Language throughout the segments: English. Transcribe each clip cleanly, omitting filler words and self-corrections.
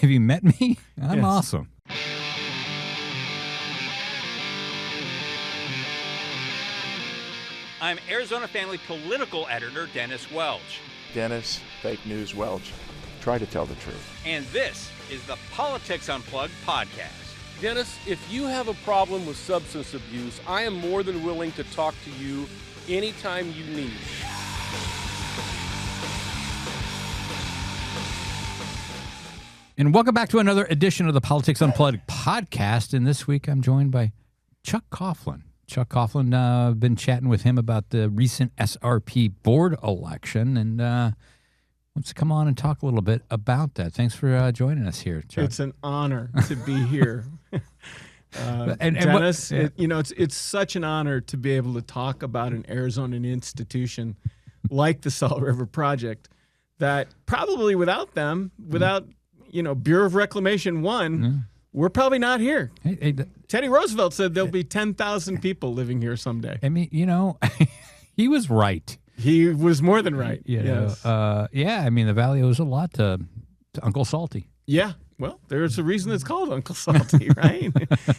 Have you met me? I'm Yes. awesome. I'm Arizona Family political editor Dennis Welch. Dennis, fake news Welch. Try to tell the truth. And this is the Politics Unplugged podcast. Dennis, if you have a problem with substance abuse, I am more than willing to talk to you anytime you need. And welcome back to another edition of the Politics Unplugged podcast. And this week I'm joined by Chuck Coughlin. Chuck Coughlin, I've been chatting with him about the recent SRP board election and wants to come on and talk a little bit about that. Thanks for joining us here, Chuck. It's an honor to be here. Dennis, it's such an honor to be able to talk about an Arizona institution like the Salt River Project that probably without them, Bureau of Reclamation 1, we're probably not here. Hey, Teddy Roosevelt said there'll be 10,000 people living here someday. I mean, he was right. He was more than right. Yes. The valley owes a lot to Uncle Salty. Yeah. Well, there's a reason it's called Uncle Salty, right?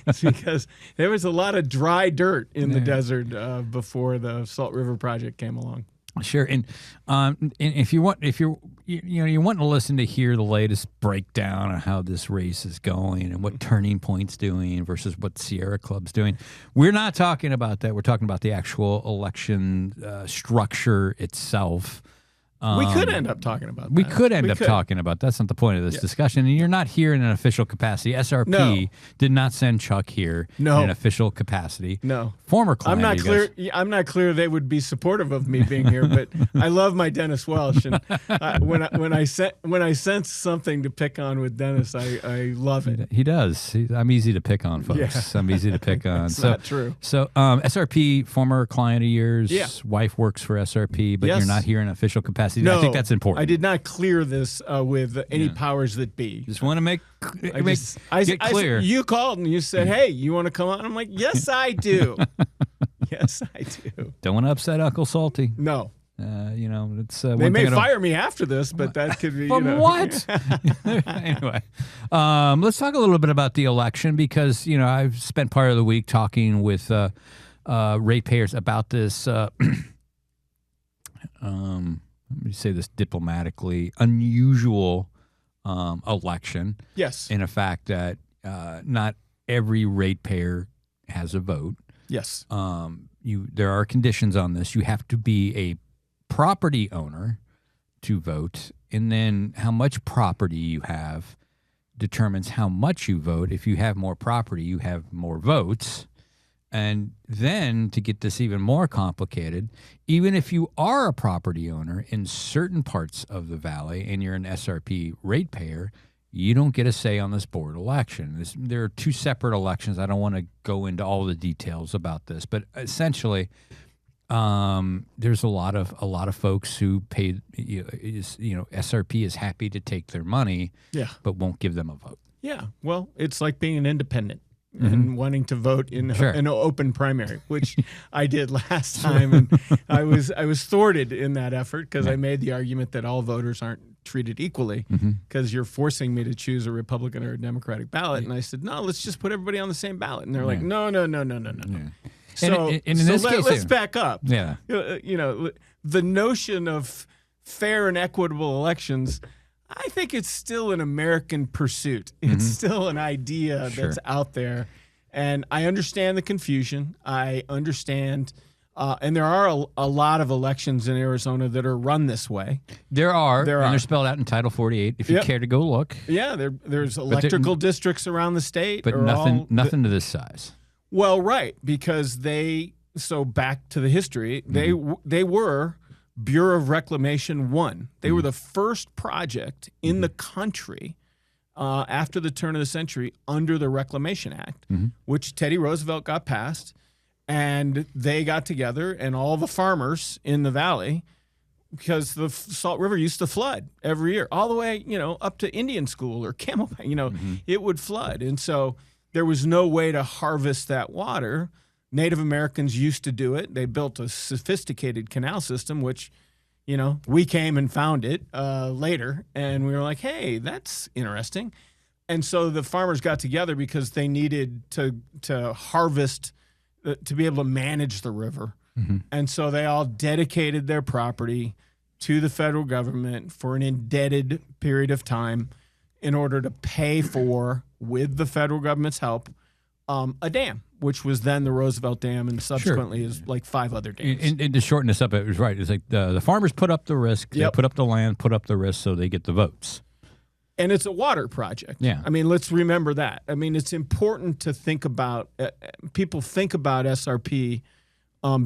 It's because there was a lot of dry dirt in the desert before the Salt River Project came along. Sure, and if you want to listen to hear the latest breakdown of how this race is going and what Turning Point's doing versus what Sierra Club's doing, we're not talking about that. We're talking about the actual election structure itself. We could end up talking about that. We could end up talking about that. That's not the point of this discussion. And you're not here in an official capacity. SRP did not send Chuck here in an official capacity. No. Former client. I'm not clear they would be supportive of me being here, but I love my Dennis Welch. And when I sense something to pick on with Dennis, I love it. He does. I'm easy to pick on, folks. Yeah. I'm easy to pick on. It's not true. So SRP, former client of yours, wife works for SRP, but you're not here in official capacity. No, I think that's important. I did not clear this with any powers that be. Just want to get clear. You called and you said, "Hey, you want to come on?" I'm like, "Yes, I do." Yes, I do. Don't want to upset Uncle Salty. No. It's they may fire me after this, but that could be. From what? Anyway, let's talk a little bit about the election because I've spent part of the week talking with ratepayers about this. Let me say this diplomatically, unusual election. Yes. In a fact that not every ratepayer has a vote. Yes. There are conditions on this. You have to be a property owner to vote, and then how much property you have determines how much you vote. If you have more property, you have more votes. And then to get this even more complicated, even if you are a property owner in certain parts of the valley and you're an SRP ratepayer, you don't get a say on this board election. There are two separate elections. I don't want to go into all the details about this, but essentially, there's a lot of folks who pay. SRP is happy to take their money, but won't give them a vote. Yeah, well, it's like being an independent. And wanting to vote in an open primary, which I did last time, and I was thwarted in that effort because I made the argument that all voters aren't treated equally because you're forcing me to choose a Republican or a Democratic ballot, and I said no, let's just put everybody on the same ballot, and they're like no. Yeah. So, let's back up. Yeah, the notion of fair and equitable elections. I think it's still an American pursuit. It's still an idea that's out there. And I understand the confusion. I understand. And there are a lot of elections in Arizona that are run this way. There are. And they're spelled out in Title 48 if you care to go look. Yeah, there's electrical districts around the state. But nothing to this size. Well, right, because back to the history, they were Bureau of Reclamation 1. They were the first project in the country after the turn of the century under the Reclamation Act, which Teddy Roosevelt got passed, and they got together, and all the farmers in the valley, because the Salt River used to flood every year, all the way, up to Indian School or Camelback, it would flood. And so there was no way to harvest that water. Native Americans used to do it. They built a sophisticated canal system, which, we came and found it later, and we were like, hey, that's interesting. And so the farmers got together because they needed to harvest, to be able to manage the river. Mm-hmm. And so they all dedicated their property to the federal government for an indebted period of time in order to pay for, with the federal government's help, a dam, which was then the Roosevelt Dam and subsequently is like 5 other dams. And to shorten this up, it was right. It's like the farmers put up the risk, they put up the land, put up the risk, so they get the votes. And it's a water project. Yeah. I mean, let's remember that. I mean, it's important to think about, people think about SRP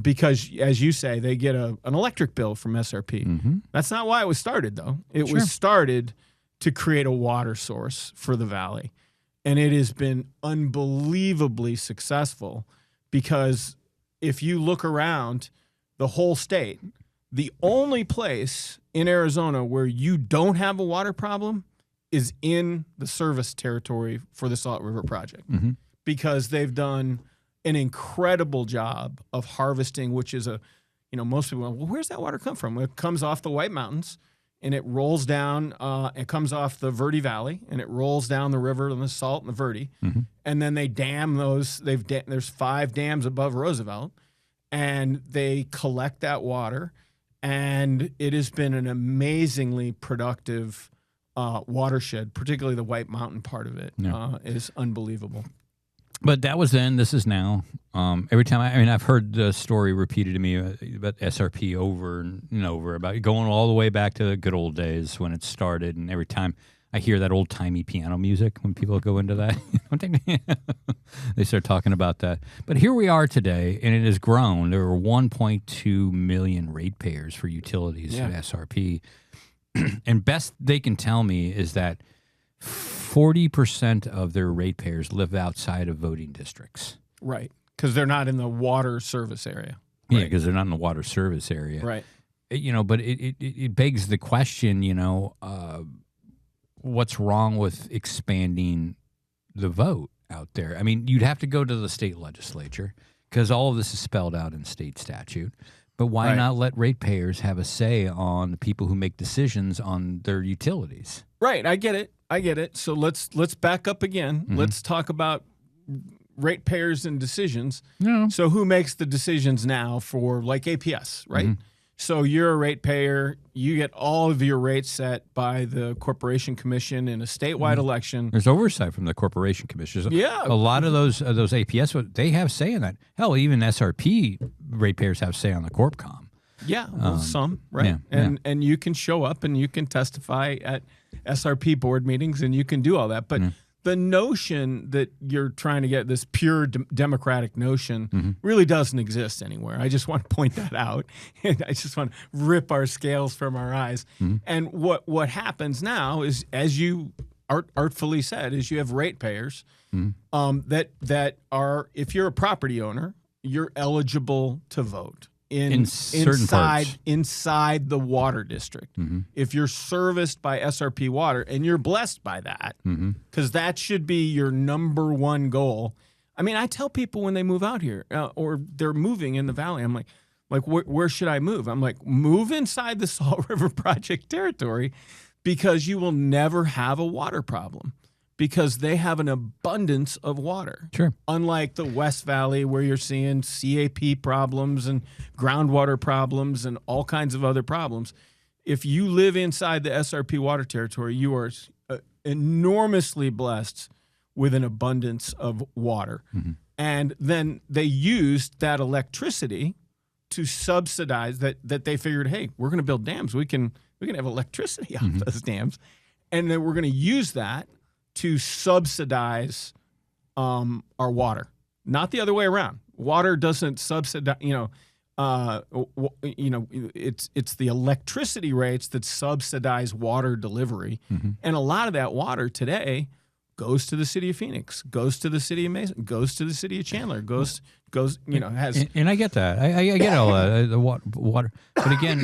because, as you say, they get an electric bill from SRP. Mm-hmm. That's not why it was started, though. It was started to create a water source for the valley. And it has been unbelievably successful because if you look around the whole state, the only place in Arizona where you don't have a water problem is in the service territory for the Salt River Project, because they've done an incredible job of harvesting, which is most people go, well, where's that water come from? It comes off the White Mountains, and it rolls down, it comes off the Verde Valley, and it rolls down the river and the Salt and the Verde, and then they dam those. There's 5 dams above Roosevelt, and they collect that water, and it has been an amazingly productive watershed, particularly the White Mountain part of it is unbelievable. But that was then. This is now. Every time I've heard the story repeated to me about SRP over and over, about going all the way back to the good old days when it started. And every time I hear that old timey piano music, when people go into that, they start talking about that. But here we are today, and it has grown. There are 1.2 million ratepayers for utilities at SRP. And best they can tell me is that 40% of their ratepayers live outside of voting districts. Right, because they're not in the water service area. Yeah, because they're not in the water service area. Right. But it begs the question, what's wrong with expanding the vote out there? I mean, you'd have to go to the state legislature because all of this is spelled out in state statute. But why not let ratepayers have a say on the people who make decisions on their utilities? Right, I get it. So let's back up again. Let's talk about ratepayers and decisions. Yeah. So who makes the decisions now for like APS, right? So you're a ratepayer. You get all of your rates set by the Corporation Commission in a statewide election. There's oversight from the Corporation Commission. Yeah. A lot of those APS, they have say in that. Hell, even SRP ratepayers have say on the CorpCom. Yeah, well, some, right? And you can show up and you can testify at SRP board meetings and you can do all that. But the notion that you're trying to get, this pure democratic notion, really doesn't exist anywhere. I just want to point that out. And I just want to rip our scales from our eyes. And what happens now is, as you artfully said, is you have ratepayers that are, if you're a property owner, you're eligible to vote. Inside the water district. If you're serviced by SRP Water, and you're blessed by that, because that should be your number one goal. I mean, I tell people when they move out here or they're moving in the valley, I'm like, where should I move? I'm like, move inside the Salt River Project territory, because you will never have a water problem. Because they have an abundance of water. Sure. Unlike the West Valley, where you're seeing CAP problems and groundwater problems and all kinds of other problems. If you live inside the SRP water territory, you are enormously blessed with an abundance of water. And then they used that electricity to subsidize that they figured, hey, we're going to build dams. We can have electricity out of those dams. And then we're going to use that to subsidize our water, not the other way around. Water doesn't subsidize. It's the electricity rates that subsidize water delivery, and a lot of that water today goes to the city of Phoenix, goes to the city of Mason, goes to the city of Chandler, goes. Has. And I get that. I get all the water, but again,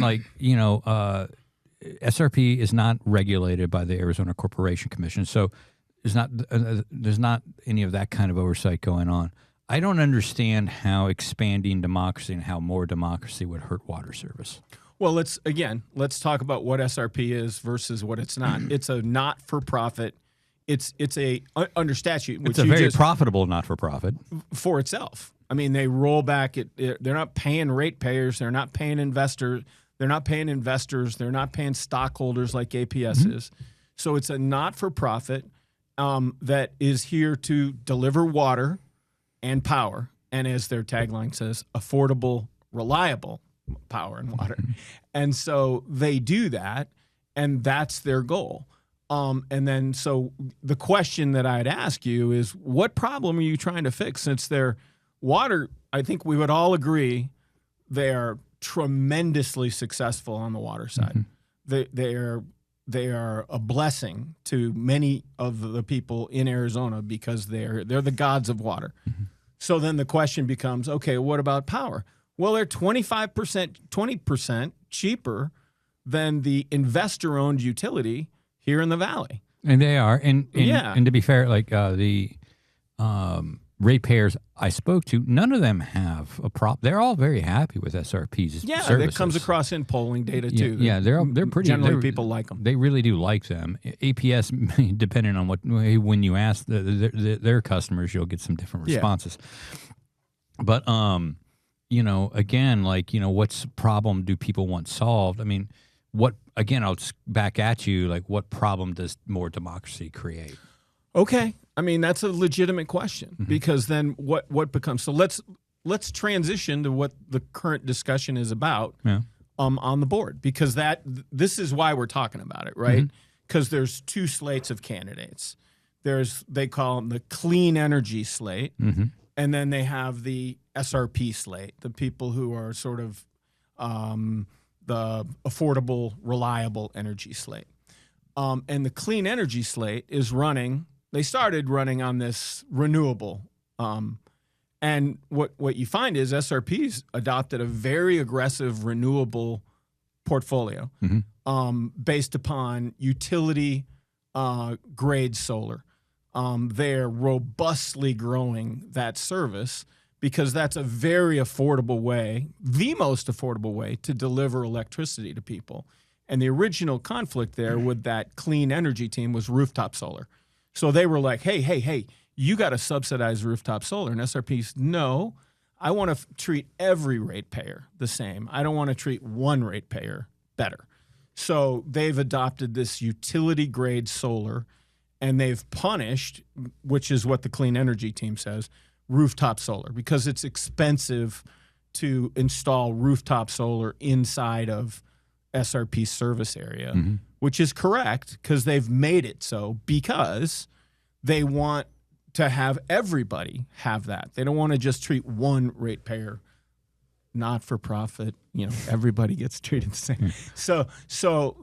SRP is not regulated by the Arizona Corporation Commission, so. There's not any of that kind of oversight going on. I don't understand how expanding democracy and how more democracy would hurt water service. Well, let's talk about what SRP is versus what it's not. It's a not-for-profit it's a under statute. Which It's a very profitable not-for-profit for itself. I mean, they roll back. They're not paying ratepayers. They're not paying investors. They're not paying investors. They're not paying stockholders like APS is. So it's a not-for-profit that is here to deliver water and power. And as their tagline says, affordable, reliable power and water. And so they do that, and that's their goal. And then so the question that I'd ask you is, what problem are you trying to fix? Since their water, I think we would all agree, they are tremendously successful on the water side. They are a blessing to many of the people in Arizona because they're the gods of water. So then the question becomes, okay, what about power? Well, they're 25%, 20% cheaper than the investor-owned utility here in the valley. And they are. And to be fair, like the ratepayers I spoke to, none of them have a prop. They're all very happy with SRP's services. That comes across in polling data too. Yeah, they're pretty. Generally, people like them. They really do like them. APS, depending on when you ask their customers, you'll get some different responses. But again, like what's problem do people want solved? I mean, I'll just back at you. Like, what problem does more democracy create? Okay. I mean, that's a legitimate question because then what becomes, so let's transition to what the current discussion is about on the board, because this is why we're talking about it, right? Because there's two slates of candidates. They call them the clean energy slate, and then they have the SRP slate, the people who are sort of the affordable, reliable energy slate. And the clean energy slate is running. They started running on this renewable. And what you find is SRP's adopted a very aggressive renewable portfolio based upon utility grade solar. They're robustly growing that service because that's a very affordable way, the most affordable way to deliver electricity to people. And the original conflict there with that clean energy team was rooftop solar. So they were like, hey, you got to subsidize rooftop solar. And SRP's, no, I want to treat every ratepayer the same. I don't want to treat one ratepayer better. So they've adopted this utility grade solar, and they've punished, which is what the clean energy team says, rooftop solar, because it's expensive to install rooftop solar inside of SRP service area, which is correct because they've made it so because they want to have everybody have that. They don't want to just treat one ratepayer, not for profit. Everybody gets treated the same. So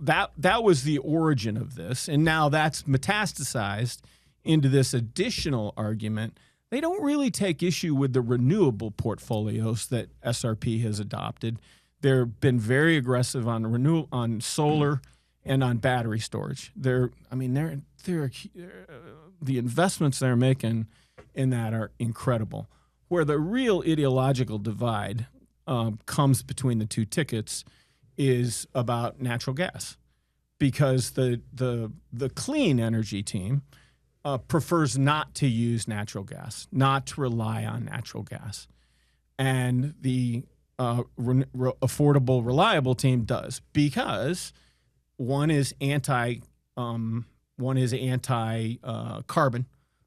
that was the origin of this, and now that's metastasized into this additional argument. They don't really take issue with the renewable portfolios that SRP has adopted. They've been very aggressive on solar and on battery storage. The investments they're making in that are incredible. Where the real ideological divide comes between the two tickets is about natural gas, because the clean energy team prefers not to use natural gas, not to rely on natural gas, and the affordable, reliable team does, because one is anti-carbon.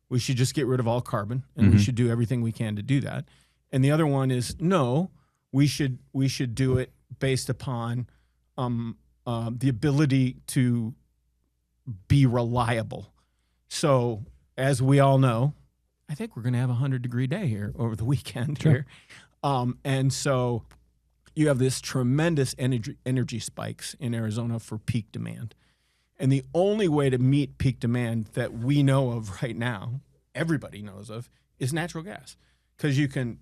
We should just get rid of all carbon, and we should do everything we can to do that. And the other one is no, we should do it based upon the ability to be reliable. So as we all know, I think we're going to have a 100-degree day here over the weekend here. And so you have this tremendous energy spikes in Arizona for peak demand. And the only way to meet peak demand that we know of right now, everybody knows of, is natural gas. Because you can,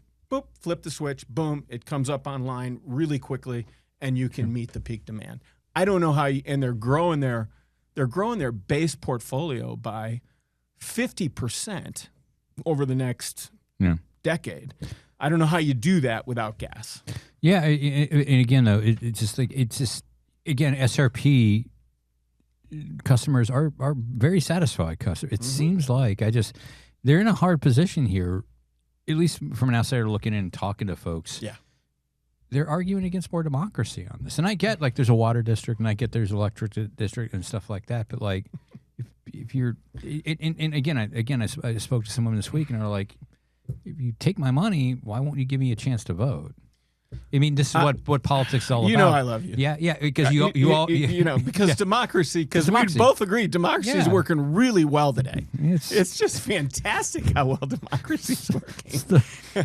flip the switch, boom, it comes up online really quickly, and you can meet the peak demand. I don't know how and they're growing their base portfolio by 50% over the next decade. I don't know how you do that without gas. Yeah, and again though, it's just SRP customers are very satisfied customers. It seems like they're in a hard position here, at least from an outsider looking in and talking to folks. Yeah. They're arguing against more democracy on this. And I get, like, there's a water district, and I get there's electric district and stuff like that. But, like, if you're and again, I spoke to someone this week, and they're like, if you take my money, why won't you give me a chance to vote? I mean, this is what politics is all about. You know I love you. Yeah, because because democracy, because we both agree democracy is working really well today. It's just fantastic how well democracy is working.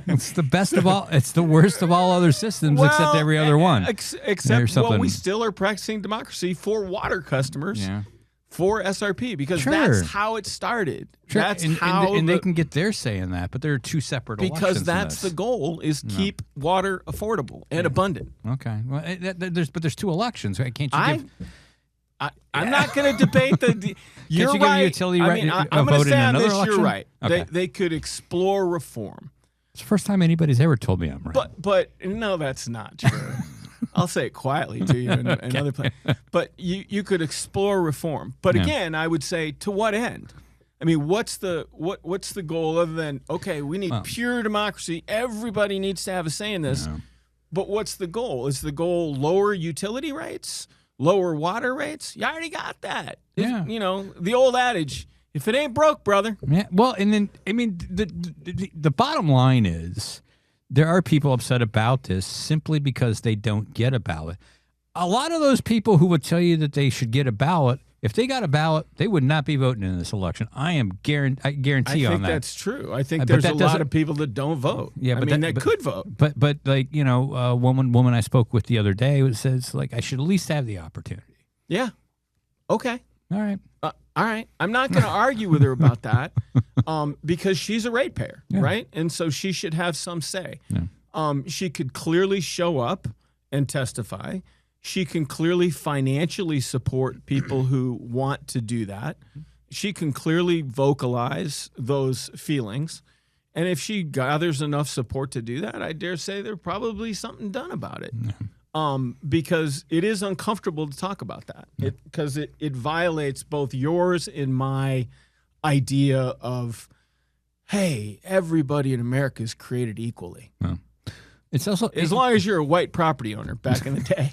It's the best of all. It's the worst of all other systems except every other one. Except, we still are practicing democracy for water customers. Yeah. For SRP, because that's how it started. Sure. That's and they can get their say in that, but there are two separate elections. Because that's the goal: is keep water affordable and abundant. Okay, well, there's two elections. Can't you give? I'm not going to debate the. You're you right. Utility I'm going to say on this. Election? You're right. Okay. They could explore reform. It's the first time anybody's ever told me I'm right. But no, that's not true. I'll say it quietly to you in another place. But you could explore reform. But again, I would say, to what end? I mean, what's the goal other than, okay, we need pure democracy. Everybody needs to have a say in this. No. But what's the goal? Is the goal lower utility rates? Lower water rates? You already got that. Yeah. The old adage, if it ain't broke, brother. Yeah. Well, and then, I mean, the bottom line is, there are people upset about this simply because they don't get a ballot. A lot of those people who would tell you that they should get a ballot, if they got a ballot, they would not be voting in this election. I guarantee on that. I think that's true. I think there's a lot of people that don't vote. Yeah, that could vote. But like, a woman I spoke with the other day who says, like, I should at least have the opportunity. Yeah. Okay. All right. All right. I'm not going to argue with her about that because she's a ratepayer, right? And so she should have some say. Yeah. She could clearly show up and testify. She can clearly financially support people who want to do that. She can clearly vocalize those feelings. And if she gathers enough support to do that, I dare say there's probably something done about it. Yeah. Because it is uncomfortable to talk about that because it violates both yours and my idea of, hey, everybody in America is created equally. Well, it's also as long as you're a white property owner back in the day.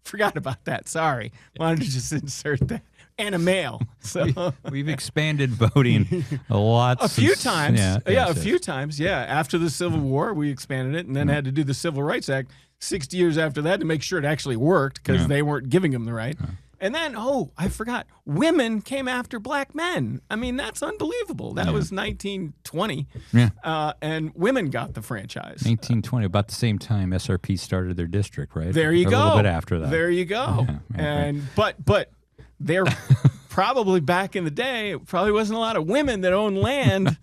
Forgot about that. Sorry. Wanted to just insert that. And a male. So we've expanded voting a lot. A few times. A few times. Yeah. After the Civil War, we expanded it and then had to do the Civil Rights Act 60 years after that to make sure it actually worked because they weren't giving them the right. And then, I forgot, women came after black men. I mean, that's unbelievable. That was 1920. Yeah. And women got the franchise. 1920, about the same time SRP started their district, right? There you go. A little bit after that. There you go. Yeah, but they're probably back in the day, it probably wasn't a lot of women that owned land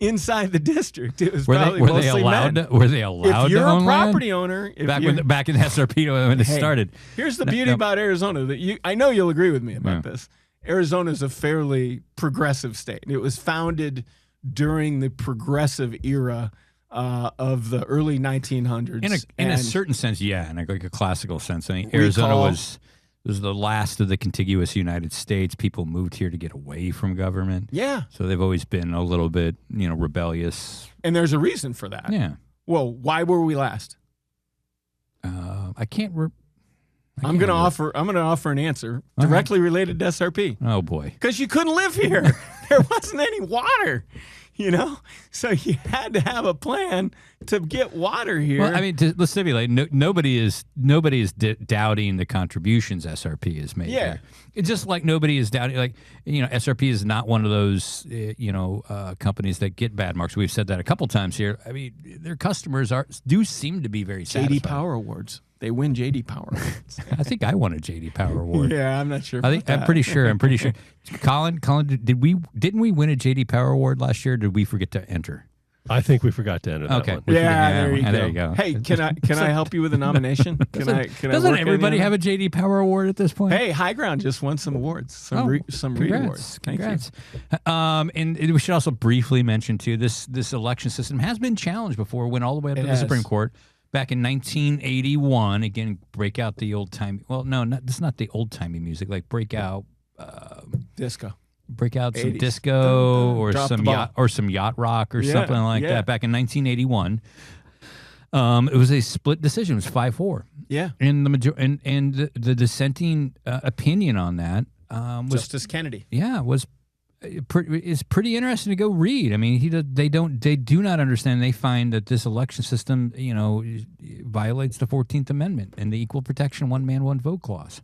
inside the district. It was probably mostly men. Were they allowed if you're to own a property land? Owner, back in SRP when it started. Here's the beauty about Arizona that I know you'll agree with me about this. Arizona is a fairly progressive state. It was founded during the progressive era of the early 1900s. In a certain sense, yeah, in like a classical sense. I mean, Arizona was the last of the contiguous United States. People moved here to get away from government. Yeah. So they've always been a little bit, rebellious. And there's a reason for that. Yeah. Well, why were we last? I can't. I'm going to offer an answer directly related to SRP. Oh boy. Because you couldn't live here. There wasn't any water. So you had to have a plan to get water here. Well, I mean, let's stipulate, nobody is doubting the contributions SRP has made. Yeah. Here. It's just like nobody is doubting, SRP is not one of those, companies that get bad marks. We've said that a couple times here. I mean, their customers do seem to be very satisfied. JD Power Awards. They win JD Power Awards. I think I won a JD Power Award. Yeah, I'm not sure. I'm pretty sure. Colin, didn't we win a JD Power Award last year? Or did we forget to enter? I think we forgot to enter that one. There you go. Hey, can I help you with a nomination? Doesn't everybody have a JD Power Award at this point? Hey, High Ground just won some awards, some Reed awards. Congrats. And we should also briefly mention too, this election system has been challenged before. Went all the way up to the Supreme Court. Back in 1981, again, break out the old-timey... Well, no, this is not the old-timey music. Like, break out Disco. Break out some 80s. disco or Drop the some ball. yacht rock or something like that. Back in 1981, it was a split decision. It was 5-4. Yeah. And the dissenting opinion on that was Justice Kennedy. Yeah, is pretty interesting to go read. I mean, they do not understand. They find that this election system, violates the 14th Amendment and the Equal Protection one man one vote clause.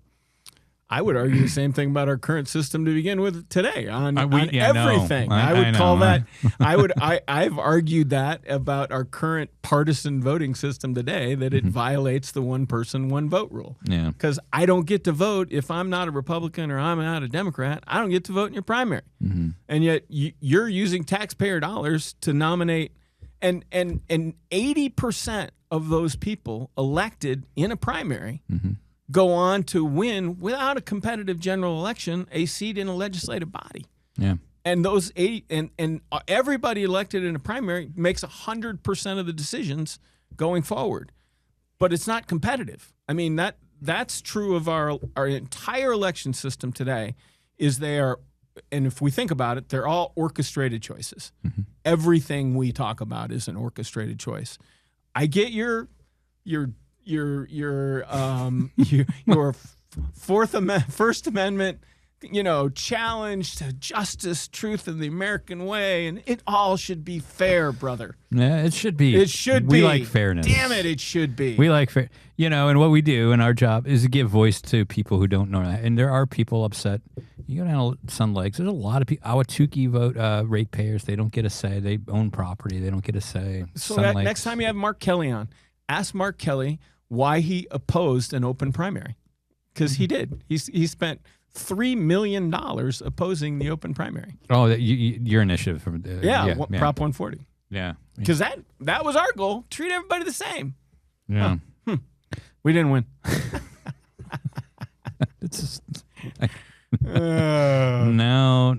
I would argue the same thing about our current system to begin with today on everything. No. I would call that. I've argued that about our current partisan voting system today, that it violates the one person, one vote rule. Yeah. Because I don't get to vote if I'm not a Republican or I'm not a Democrat. I don't get to vote in your primary. Mm-hmm. And yet you're using taxpayer dollars to nominate, and 80% of those people elected in a primary go on to win, without a competitive general election, a seat in a legislative body. Yeah. And those 80 and everybody elected in a primary makes 100% of the decisions going forward. But it's not competitive. I mean, that's true of our entire election system today. Is they are, and if we think about it, they're all orchestrated choices. Everything we talk about is an orchestrated choice. I get your First Amendment, challenge to justice, truth, and the American way, and it all should be fair, brother. Yeah, it should be. It should be. We like fairness. Damn it, it should be. We like fair. And what we do in our job is to give voice to people who don't know that. And there are people upset. You go down Sun Lakes, there's a lot of people. Ahwatukee vote ratepayers. They don't get a say. They own property. They don't get a say. So next time you have Mark Kelly on, ask Mark Kelly why he opposed an open primary. Because he did. He spent $3 million opposing the open primary. Oh, your initiative from Prop 140. Yeah, because that was our goal. Treat everybody the same. Yeah, we didn't win. It's just, no,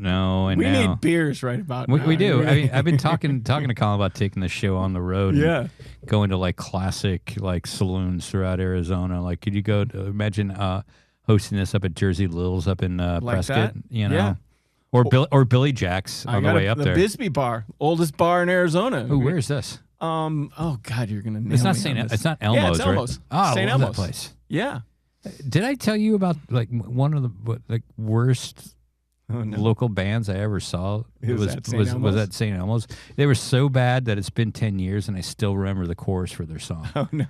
and we need beers right about now. We do. Right? I mean, I've been talking to Colin about taking the show on the road. Yeah, and going to classic saloons throughout Arizona. Could you go to imagine hosting this up at Jersey Lil's up in Prescott? That? Yeah. Or Billy Jack's on the way up there. The Bisbee Bar, oldest bar in Arizona. Ooh, where's this? Oh God, you're gonna. It's not St. It's not Elmo's. Yeah, it's Elmo's. Right? Oh, St. Elmo's. Elmo's That place. Yeah. Did I tell you about one of the worst local bands I ever saw? Was at St. Elmo's. They were so bad that it's been 10 years and I still remember the chorus for their song. Oh no.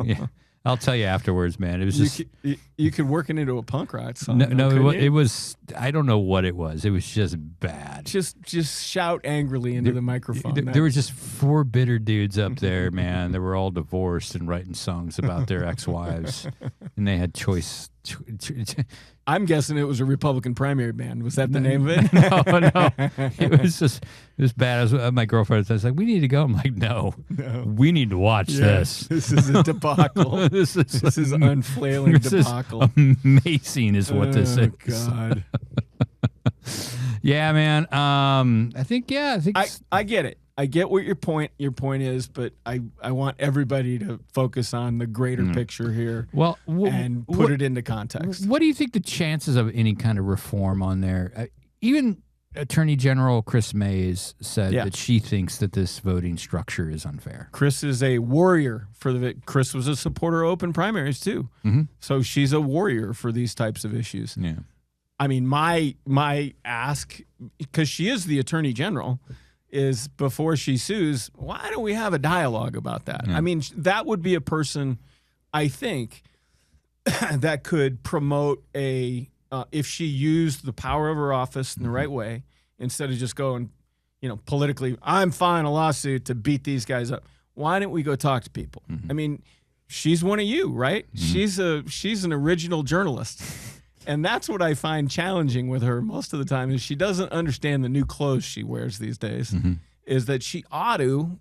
Yeah. I'll tell you afterwards, man. It was just you could work it into a punk rock song. No, it was. I don't know what it was. It was just bad. Just shout angrily into the microphone. There were just 4 bitter dudes up there, man. They were all divorced and writing songs about their ex-wives, and they had choice. I'm guessing it was a Republican primary band. Was that the name of it? No. It was bad. My girlfriend was like, "We need to go." I'm like, "No. We need to watch this. This is a debacle. this is unflailing debacle. Amazing is what this is." God. Yeah, man. I think I get it. I get what your point is, but I want everybody to focus on the greater picture here. Well, and put it into context. What do you think the chances of any kind of reform on there? Even Attorney General Chris Mays said that she thinks that this voting structure is unfair. Chris is a warrior Chris was a supporter of open primaries too. Mm-hmm. So she's a warrior for these types of issues. Yeah. I mean, my ask, because she is the Attorney General, is before she sues, why don't we have a dialogue about that? Yeah. I mean, that would be a person, I think, that could promote if she used the power of her office in the right way, instead of just going, politically, I'm filing a lawsuit to beat these guys up. Why don't we go talk to people? I mean, she's one of you, right? She's an original journalist. And that's what I find challenging with her most of the time, is she doesn't understand the new clothes she wears these days, is that she ought to,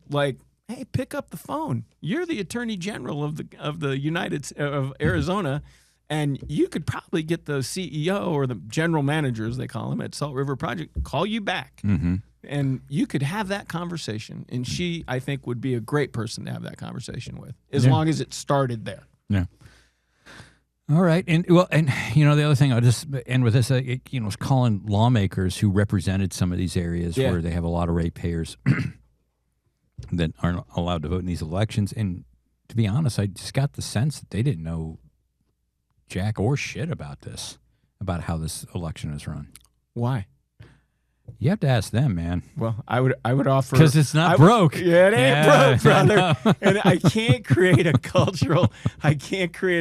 hey, pick up the phone. You're the Attorney General of the Arizona, and you could probably get the CEO or the general manager, as they call him at Salt River Project, call you back. And you could have that conversation. And she, I think, would be a great person to have that conversation with, as long as it started there. Yeah. All right, and the other thing I'll just end with this, is calling lawmakers who represented some of these areas where they have a lot of ratepayers that aren't allowed to vote in these elections. And to be honest, I just got the sense that they didn't know jack or shit about how this election is run. Why? You have to ask them, man. Well, I would offer, because it's not broke. Yeah, it ain't broke, brother. And I can't create a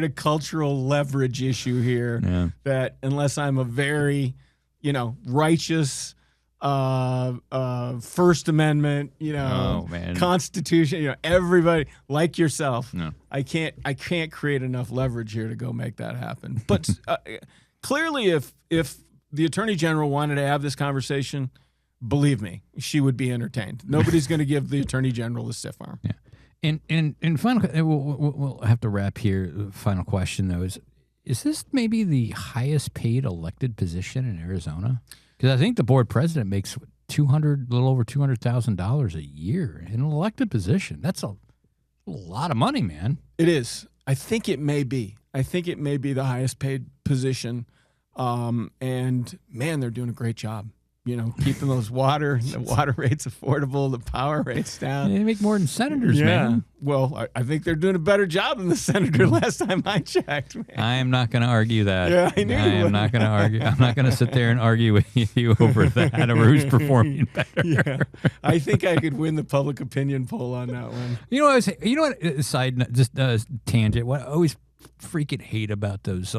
cultural leverage issue here. That unless I'm a very, righteous, First Amendment, Constitution, everybody like yourself. No. I can't create enough leverage here to go make that happen. But clearly, if the Attorney General wanted to have this conversation, believe me, she would be entertained. Nobody's going to give the Attorney General the stiff arm. Yeah. And final, we'll have to wrap here. The final question, though, is this maybe the highest paid elected position in Arizona? Because I think the board president makes a little over $200,000 a year in an elected position. That's a lot of money, man. It is. I think it may be. The highest paid position. And man, they're doing a great job, keeping the water rates affordable, the power rates down. They make more than senators, man. Well, I think they're doing a better job than the senator last time I checked, man. I am not going to argue that. Yeah, I knew I am not going to argue. I'm not going to sit there and argue with you over that, over who's performing better. Yeah, I think I could win the public opinion poll on that one. Side note, just tangent. What I always freaking hate about those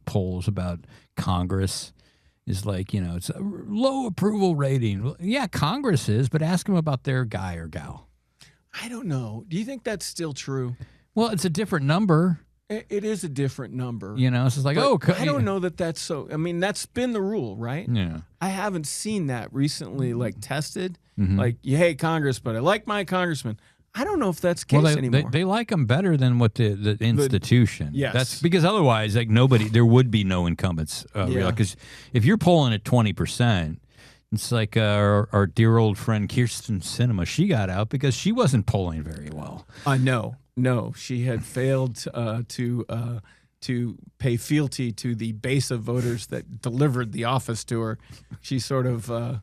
polls about Congress is it's a low approval rating. Yeah, Congress is, but ask them about their guy or gal. I don't know. Do you think that's still true? Well, it's a different number. It is a different number. It's just I don't know that that's so. I mean, that's been the rule, right? Yeah. I haven't seen that recently, tested. Mm-hmm. You hate Congress, but I like my congressman. I don't know if that's the case anymore. They like them better than what the institution. Yes. That's because otherwise, there would be no incumbents. Because if you're polling at 20%, it's like our dear old friend Kirsten Sinema. She got out because she wasn't polling very well. No, she had failed to pay fealty to the base of voters that delivered the office to her. She sort of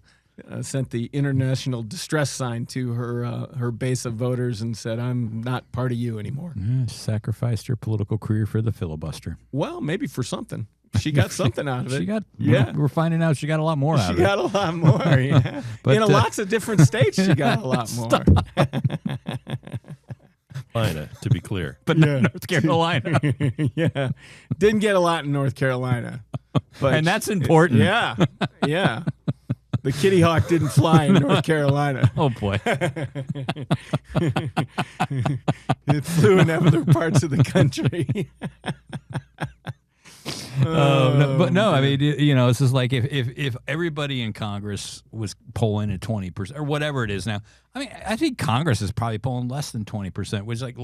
sent the international distress sign to her base of voters and said, "I'm not part of you anymore." Sacrificed her political career for the filibuster. Well, maybe for something. She got something out of it. We're finding out she got a lot more out of it. She got a lot more, yeah. But, in lots of different states, she got a lot more. Carolina, to be clear. But not North Carolina. Yeah. Didn't get a lot in North Carolina. But and that's important. Yeah. The Kitty Hawk didn't fly in North Carolina. Oh, boy. It flew in other parts of the country. I mean, it's just like if everybody in Congress was polling at 20% or whatever it is now. I mean, I think Congress is probably polling less than 20%, which is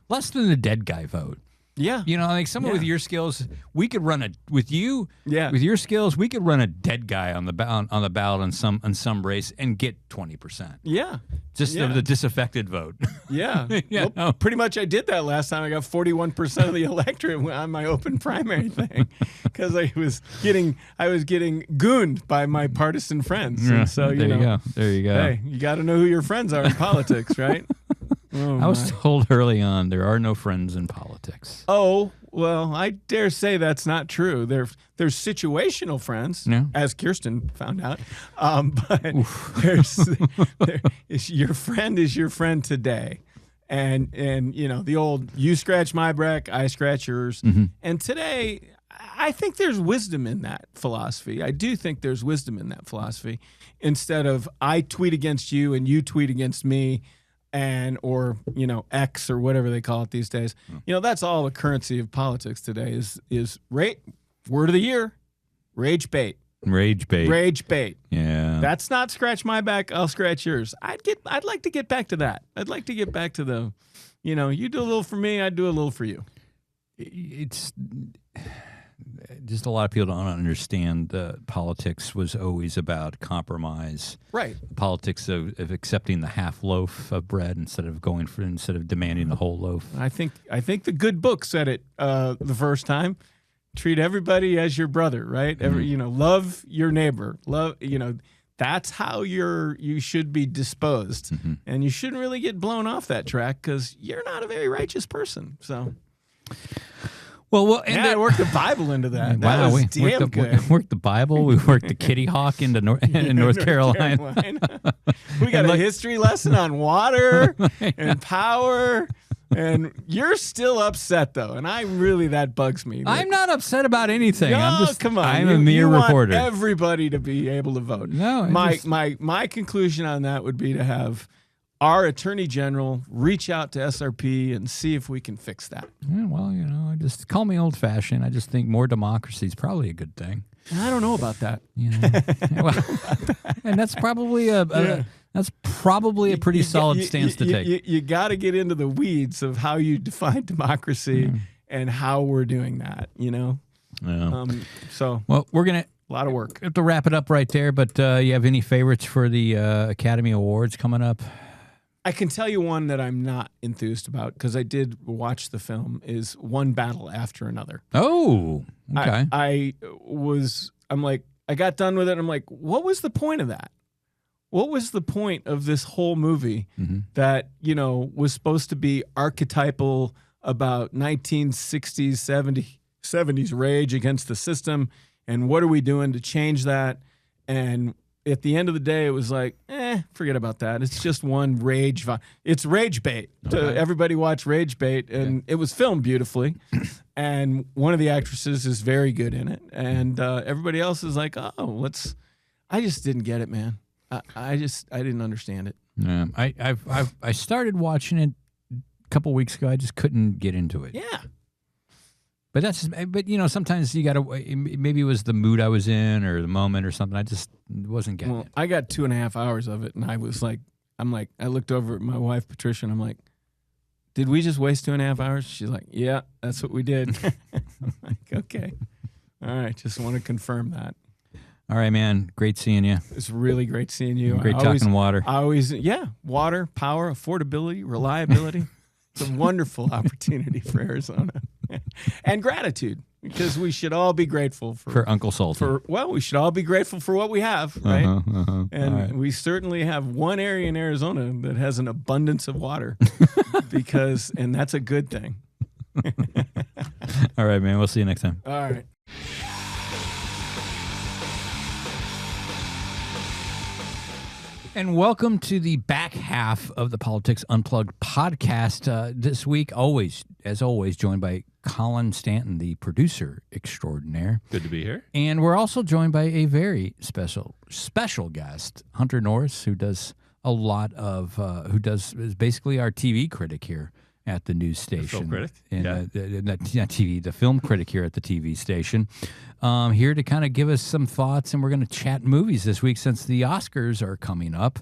less than the dead guy vote. Yeah. Someone with your skills, we could run with your skills, we could run a dead guy on the ballot on some race and get 20%. Yeah. Just of the disaffected vote. Yeah. Well, pretty much I did that last time. I got 41% of the electorate on my open primary thing because I was getting gooned by my partisan friends. Yeah, and so, there you go. Hey, you got to know who your friends are in politics, right? I was told early on there are no friends in politics. Oh, well, I dare say that's not true. There's situational friends, as Kirsten found out. But your friend is your friend today. And the old you scratch my back, I scratch yours. Mm-hmm. And today, I think there's wisdom in that philosophy. I do think there's wisdom in that philosophy. Instead of I tweet against you and you tweet against me, or X or whatever they call it these days. That's all the currency of politics today is word of the year, rage bait. Rage bait. Yeah. That's not scratch my back, I'll scratch yours. I'd like to get back to that. I'd like to get back to the, you do a little for me, I do a little for you. just a lot of people don't understand that politics was always about compromise. Right. Politics of accepting the half loaf of bread instead of demanding the whole loaf. I think the good book said it the first time. Treat everybody as your brother, right? Love your neighbor. That's how you should be disposed, and you shouldn't really get blown off that track because you're not a very righteous person. So, I worked the Bible into that. That was damn good. Worked the Bible. We worked the Kitty Hawk into North Carolina. We got a history lesson on water and power. And you're still upset though, and that bugs me. I'm not upset about anything. No, come on. I'm a mere reporter. Want everybody to be able to vote. No, my conclusion on that would be to have our Attorney General reach out to SRP and see if we can fix that. Yeah, well, just call me old-fashioned. I just think more democracy is probably a good thing. I don't know about that. And that's probably a pretty solid stance to take. You got to get into the weeds of how you define democracy and how we're doing that. Yeah. We're gonna a lot of work. Have to wrap it up right there. But you have any favorites for the Academy Awards coming up? I can tell you one that I'm not enthused about because I did watch the film is One Battle After Another. Oh, okay. I got done with it and I'm like, what was the point of that? What was the point of this whole movie that, was supposed to be archetypal about 1960s, 70s rage against the system? And what are we doing to change that? And at the end of the day, it was like, forget about that. It's just one rage. It's rage bait. Okay. Everybody watch Rage Bait, and it was filmed beautifully. And one of the actresses is very good in it. And everybody else is like, I just didn't get it, man. I didn't understand it. Yeah, I started watching it a couple weeks ago. I just couldn't get into it. Yeah. But sometimes you got to, maybe it was the mood I was in or the moment or something. I just wasn't getting it. I got 2.5 hours of it, and I was like, I looked over at my wife, Patricia, and I'm like, did we just waste 2.5 hours? She's like, yeah, that's what we did. I'm like, okay. All right, just want to confirm that. All right, man. Great seeing you. It's really great seeing you. Great talking water. Water, power, affordability, reliability. It's a wonderful opportunity for Arizona. And gratitude, because we should all be grateful for Uncle Salty. We should all be grateful for what we have, right? And we certainly have one area in Arizona that has an abundance of water, and that's a good thing. All right, man. We'll see you next time. All right. And welcome to the back half of the Politics Unplugged podcast. This week, as always, joined by Colin Stanton, the producer extraordinaire. Good to be here. And we're also joined by a very special guest, Hunter Norris, who does a lot of, is basically our TV critic here at the news station. The film critic? Not TV, the film critic here at the TV station. Here to kind of give us some thoughts, and we're going to chat movies this week since the Oscars are coming up.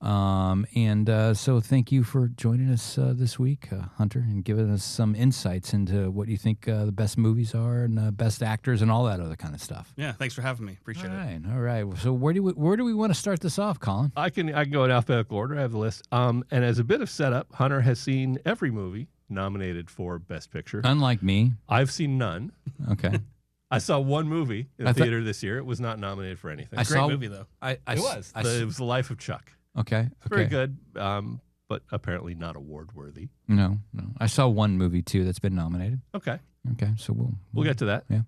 So thank you for joining us this week, Hunter, and giving us some insights into what you think the best movies are and best actors and all that other kind of stuff. Yeah, thanks for having me. Appreciate it. All right. So where do we want to start this off, Colin? I can go in alphabetical order. I have the list. And as a bit of setup, Hunter has seen every movie nominated for Best Picture. Unlike me. I've seen none. Okay. I saw one movie in the theater this year. It was not nominated for anything. Great movie, though. It was The Life of Chuck. Okay. Very good, but apparently not award worthy. No. I saw one movie too that's been nominated. Okay. So we'll get to that. Yeah.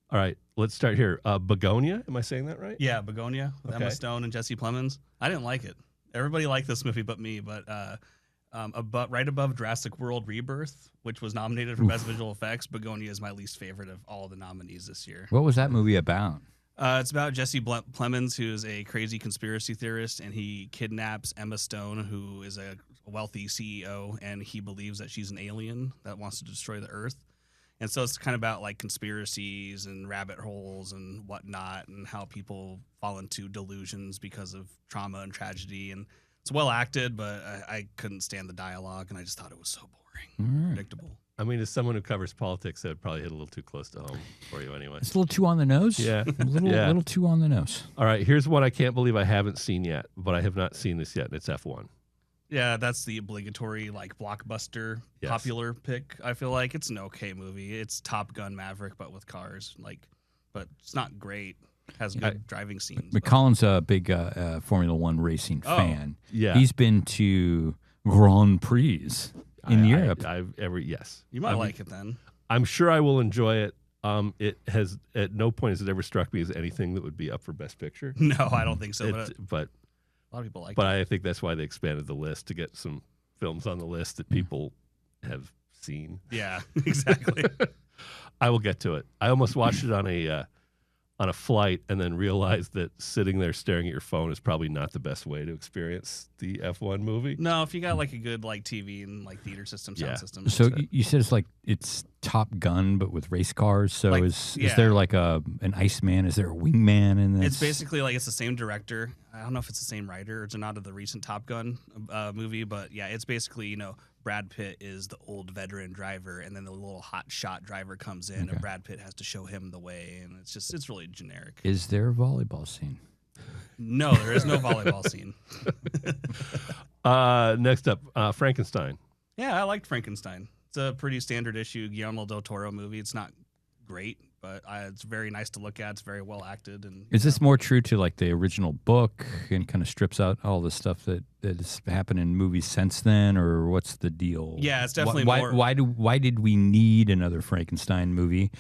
All right. Let's start here. Begonia. Am I saying that right? Yeah, Begonia with Emma Stone and Jesse Plemons. I didn't like it. Everybody liked this movie but me. But right above Jurassic World Rebirth, which was nominated for Best Visual Effects, Begonia is my least favorite of all the nominees this year. What was that movie about? It's about Jesse Plemons, who is a crazy conspiracy theorist, and he kidnaps Emma Stone, who is a wealthy CEO, and he believes that she's an alien that wants to destroy the Earth. And so it's kind of about like conspiracies and rabbit holes and whatnot, and how people fall into delusions because of trauma and tragedy. And It's well acted, but I couldn't stand the dialogue, and I just thought it was so boring, predictable. I mean, as someone who covers politics, that would probably hit a little too close to home for you anyway. It's a little too on the nose. Yeah. A little too on the nose. All right, here's one I can't believe I haven't seen yet, but I have not seen this yet, and it's F1. Yeah, that's the obligatory like blockbuster popular pick. I feel like it's an okay movie. It's Top Gun Maverick, but with cars. But it's not great. Has good driving scenes. But Colin's a big Formula One racing fan. Yeah. He's been to Grand Prix in Europe. Yes. You might like it then. I'm sure I will enjoy it. It has at no point has it ever struck me as anything that would be up for Best Picture. No, I don't think so. But a lot of people like it. But I think that's why they expanded the list to get some films on the list that people have seen. Yeah, exactly. I will get to it. I almost watched it on a flight and then realized that sitting there staring at your phone is probably not the best way to experience the F1 movie. No, if you got like a good like TV and like theater system, sound system. So you said it's Top Gun, but with race cars. So like, is there like an Iceman? Is there a wingman in this? It's basically like it's the same director. I don't know if it's the same writer or not of the recent Top Gun movie, but yeah, it's basically, Brad Pitt is the old veteran driver, and then the little hot shot driver comes in, and Brad Pitt has to show him the way, and it's really generic. Is there a volleyball scene? No, there is no volleyball scene. Next up, Frankenstein. Yeah, I liked Frankenstein. It's a pretty standard issue Guillermo del Toro movie. It's not great, but it's very nice to look at. It's very well acted. And is this more true to like the original book and kind of strips out all the stuff that has happened in movies since then, or what's the deal? Yeah, it's definitely more. Why did we need another Frankenstein movie,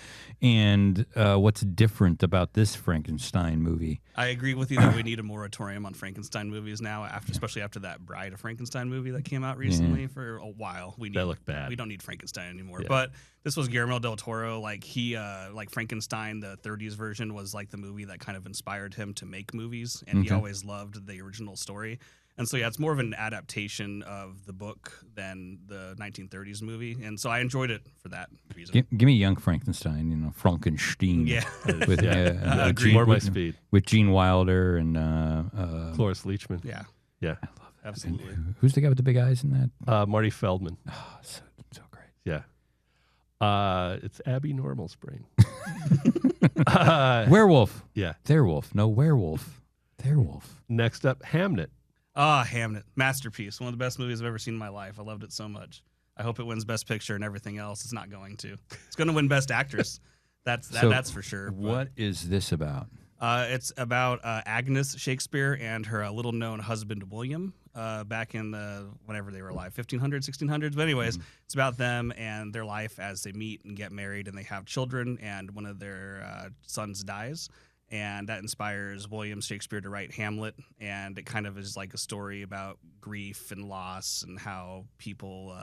and what's different about this Frankenstein movie? I agree with you that we need a moratorium on Frankenstein movies now, especially after that Bride of Frankenstein movie that came out recently. For a while, that looked bad. We don't need Frankenstein anymore. Yeah. But this was Guillermo del Toro. Like like Frankenstein, the 30s version was like the movie that kind of inspired him to make movies, and he always loved the original story. And so, yeah, it's more of an adaptation of the book than the 1930s movie. And so I enjoyed it for that reason. Give me Young Frankenstein, Frankenstein. Yeah. With more my speed. With Gene Wilder and Cloris Leachman. Yeah. Yeah. I love it. Absolutely. And who's the guy with the big eyes in that? Marty Feldman. Oh, so great. Yeah. It's Abby Normal's brain. Werewolf. Yeah. Werewolf. No, werewolf. Werewolf. Next up, Hamnet. Hamnet. Masterpiece. One of the best movies I've ever seen in my life. I loved it so much. I hope it wins Best Picture and everything else. It's not going to. It's going to win Best Actress. That's for sure. What is this about? It's about Agnes Shakespeare and her little-known husband, William, back in whenever they were alive, 1500s, 1600s. But anyways, it's about them and their life as they meet and get married and they have children, and one of their sons dies. And that inspires William Shakespeare to write Hamlet, and it kind of is like a story about grief and loss and how people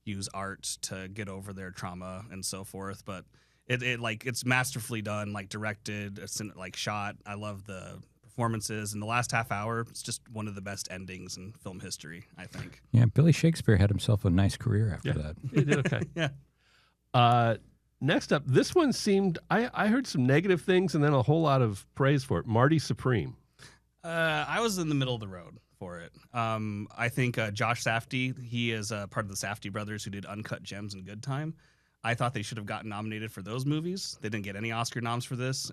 use art to get over their trauma and so forth. But it's masterfully done, like directed, like shot. I love the performances, and the last half hour, it's just one of the best endings in film history, I think. Yeah, Billy Shakespeare had himself a nice career after that. He did okay. Yeah. Next up, this one seemed, I heard some negative things and then a whole lot of praise for it. Marty Supreme. I was in the middle of the road for it. I think Josh Safdie, he is part of the Safdie brothers who did Uncut Gems and Good Time. I thought they should have gotten nominated for those movies. They didn't get any Oscar noms for this,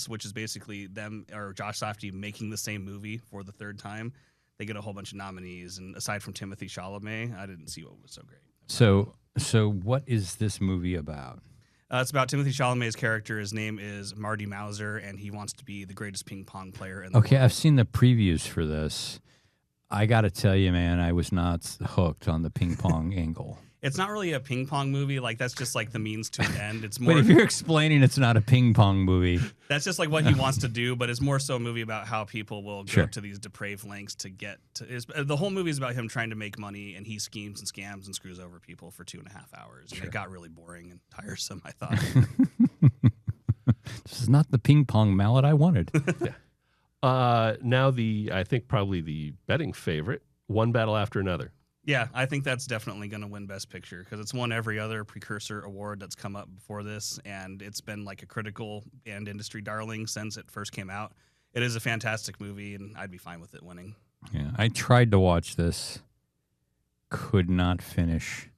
which is basically them or Josh Safdie making the same movie for the third time. They get a whole bunch of nominees, and aside from Timothée Chalamet, I didn't see what was so great. So what is this movie about? It's about Timothée Chalamet's character. His name is Marty Mauser, and he wants to be the greatest ping pong player in the world. I've seen the previews for this. I got to tell you, man, I was not hooked on the ping pong angle. It's not really a ping pong movie. Like, that's just like the means to an end. It's more. But if you're explaining it's not a ping pong movie, that's just like what he wants to do. But it's more so a movie about how people will go to these depraved lengths to get to. The whole movie is about him trying to make money, and he schemes and scams and screws over people for 2.5 hours. And it got really boring and tiresome, I thought. This is not the ping pong mallet I wanted. Now I think probably the betting favorite, One Battle After Another. Yeah, I think that's definitely going to win Best Picture because it's won every other precursor award that's come up before this, and it's been like a critical and industry darling since it first came out. It is a fantastic movie, and I'd be fine with it winning. Yeah, I tried to watch this, could not finish,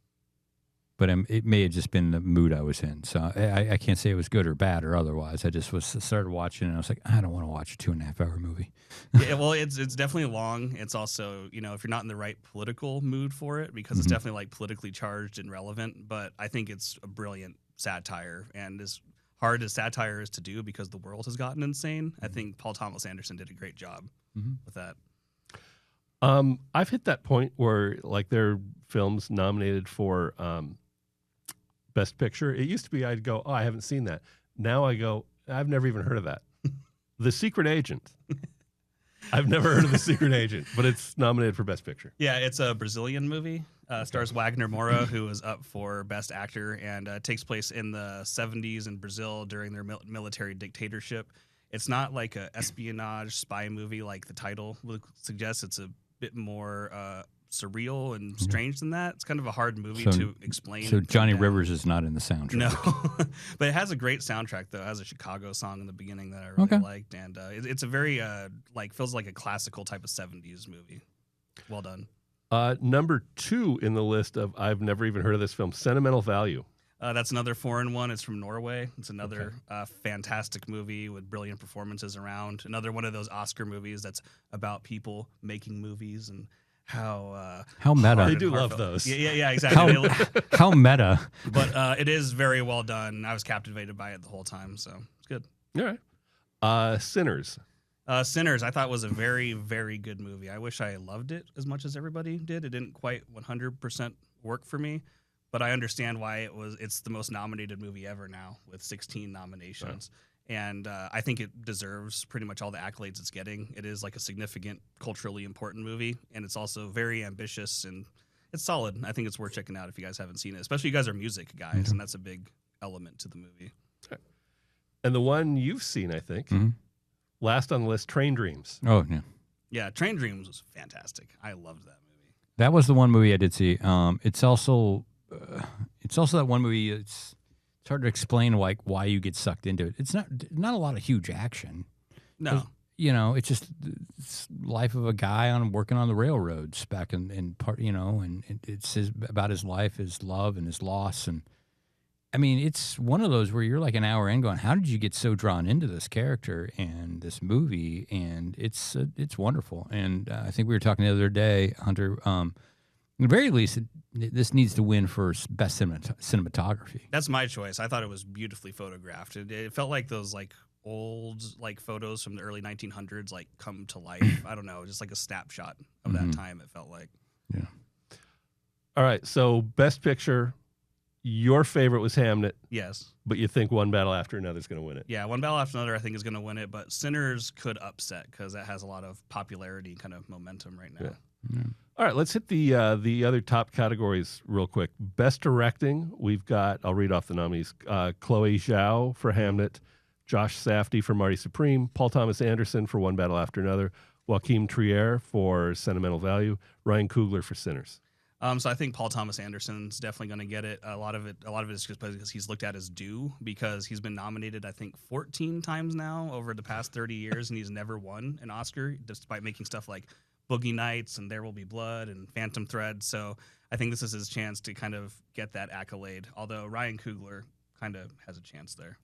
but it may have just been the mood I was in. So I can't say it was good or bad or otherwise. I just started watching and I was like, I don't want to watch a 2.5-hour movie. Yeah, well, it's definitely long. It's also, if you're not in the right political mood for it, because it's definitely like politically charged and relevant. But I think it's a brilliant satire, and as hard as satire is to do because the world has gotten insane, I think Paul Thomas Anderson did a great job with that. I've hit that point where like there are films nominated for Best Picture. It used to be I'd go, oh, I haven't seen that. Now I go, I've never even heard of that. The Secret Agent. I've never heard of The Secret Agent, but it's nominated for Best Picture. Yeah, it's a Brazilian movie. Stars Wagner Moura, who is up for Best Actor, and takes place in the 70s in Brazil during their military dictatorship. It's not like a espionage spy movie like the title would suggest. It's a bit more surreal and strange than that. It's kind of a hard movie to explain. So Johnny Rivers is not in the soundtrack. No, but it has a great soundtrack though. It has a Chicago song in the beginning that I really liked, and it's a very feels like a classical type of 70s movie. Well done. Number 2 in the list of I've never even heard of this film, Sentimental Value. That's another foreign one. It's from Norway. It's another fantastic movie with brilliant performances around. Another one of those Oscar movies that's about people making movies and how meta. They do love those. Yeah, exactly. How meta. But it is very well done. I was captivated by it the whole time, so it's good. All right. Sinners. Sinners, I thought was a very, very good movie. I wish I loved it as much as everybody did. It didn't quite 100% work for me, but I understand why it's the most nominated movie ever now with 16 nominations. And I think it deserves pretty much all the accolades it's getting. It is like a significant, culturally important movie, and it's also very ambitious, and it's solid. I think it's worth checking out if you guys haven't seen it, especially you guys are music guys, and that's a big element to the movie. Okay. And the one you've seen, I think, last on the list, Train Dreams. Oh, yeah. Yeah, Train Dreams was fantastic. I loved that movie. That was the one movie I did see. It's also that one movie. It's hard to explain like why you get sucked into it. It's not a lot of huge action. No, it's just life of a guy working on the railroads back in part. And it's about his life, his love, and his loss. And I mean, it's one of those where you're like an hour in, going, "How did you get so drawn into this character and this movie?" And it's wonderful. And I think we were talking the other day, Hunter. At the very least, this needs to win for best cinematography. That's my choice. I thought it was beautifully photographed. It felt like those like old like photos from the early 1900s like come to life. I don't know, just like a snapshot of that time. It felt like. Yeah. All right. So best picture, your favorite was Hamnet. Yes. But you think One Battle After Another is going to win it. Yeah, One Battle After Another I think is going to win it, but Sinners could upset because that has a lot of popularity, kind of momentum right now. Yeah. All right, let's hit the other top categories real quick. Best directing, we've got, I'll read off the nominees, Chloe Zhao for Hamnet, Josh Safdie for Marty Supreme, Paul Thomas Anderson for One Battle After Another, Joaquin Trier for Sentimental Value, Ryan Coogler for Sinners. So I think Paul Thomas Anderson's definitely going to get it. A lot of it is just because he's looked at as due, because he's been nominated, I think, 14 times now over the past 30 years, and he's never won an Oscar, despite making stuff like Boogie Nights and There Will Be Blood and Phantom Thread. So I think this is his chance to kind of get that accolade, although Ryan Coogler kind of has a chance there.